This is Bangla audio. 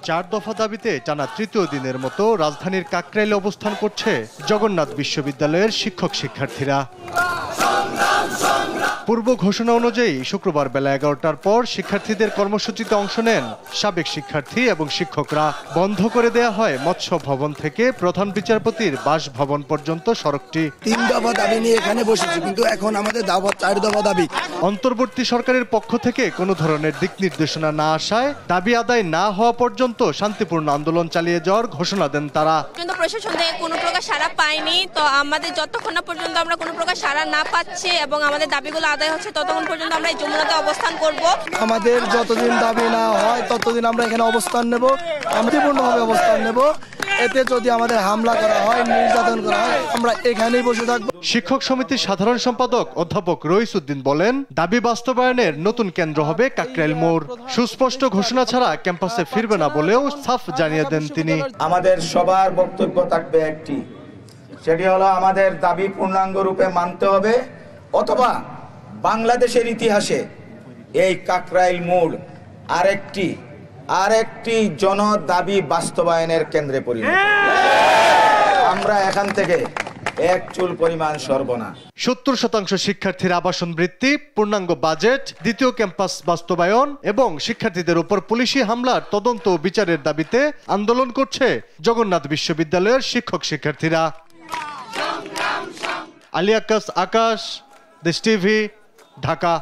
4 দফা দাবিতে টানা তৃতীয় দিনের মতো রাজধানীর কাকরাইলে অবস্থান করছে জগন্নাথ বিশ্ববিদ্যালয়ের শিক্ষক শিক্ষার্থীরা। পূর্ব ঘোষণা অনুযায়ী শুক্রবার বেলা 11টার পর শিক্ষার্থীদের কর্মসূচিতে অংশ নেন সাবেক শিক্ষার্থী এবং শিক্ষকরা। বন্ধ করে দেয়া হয় মৎস্য ভবন থেকে প্রধান বিচারপতির বাসভবন পর্যন্ত সড়কটি। 3 দফা দাবি নিয়ে এখানে বসেছি, কিন্তু এখন আমাদের 4 দফা দাবি। অন্তর্বর্তী সরকারের পক্ষ থেকে কোনো ধরনের দিক নির্দেশনা না আসায় দাবি আদায় না হওয়া পর্যন্ত শান্তিপূর্ণ আন্দোলন চালিয়ে যাওয়ার ঘোষণা দেন তারা। কিন্তু প্রশাসন থেকে কোনো প্রকার সাড়া পায়নি, তো আমাদের যতক্ষণ না পর্যন্ত আমরা কোনো প্রকার সাড়া না পাচ্ছি এবং আমাদের দাবিগুলো আদায় হচ্ছে ততক্ষণ পর্যন্ত আমরা এই যমুনাতে অবস্থান করব। আমাদের যতদিন দাবি না হয় ততদিন আমরা এখানে অবস্থান নেব, শান্তিপূর্ণভাবে অবস্থান নেব। এতে যদি আমাদের হামলা করা হয়, নির্যাতন করা হয়, আমরা এখানেই বসে থাকব। শিক্ষক সমিতির সাধারণ সম্পাদক অধ্যাপক রইস উদ্দিন বলেন, দাবি বাস্তবায়নের নতুন কেন্দ্র হবে কাকরাইল মোড়। সুস্পষ্ট ঘোষণা ছাড়া ক্যাম্পাসে ফিরবে না বলেও সাফ জানিয়ে দেন তিনি। আমাদের সবার বক্তব্য থাকবে একটি, সেটি হলো আমাদের দাবি পূর্ণাঙ্গ রূপে মানতে হবে, অথবা বাংলাদেশের ইতিহাসে এই কাকরাইল মোড় আরেকটি জন দাবি বাস্তবায়নের কেন্দ্রে পরিণত। আমরা এখান থেকে এক চুল পরিমাণ সরব না। 70% শিক্ষার্থীর আবাসন বৃত্তি, পূর্ণাঙ্গ বাজেট, দ্বিতীয় ক্যাম্পাস বাস্তবায়ন এবং শিক্ষার্থীদের উপর পুলিশি হামলার তদন্ত ও বিচারের দাবিতে আন্দোলন করছে জগন্নাথ বিশ্ববিদ্যালয়ের শিক্ষক শিক্ষার্থীরা। আলী আকাশ, দেশ টিভি, ঢাকা।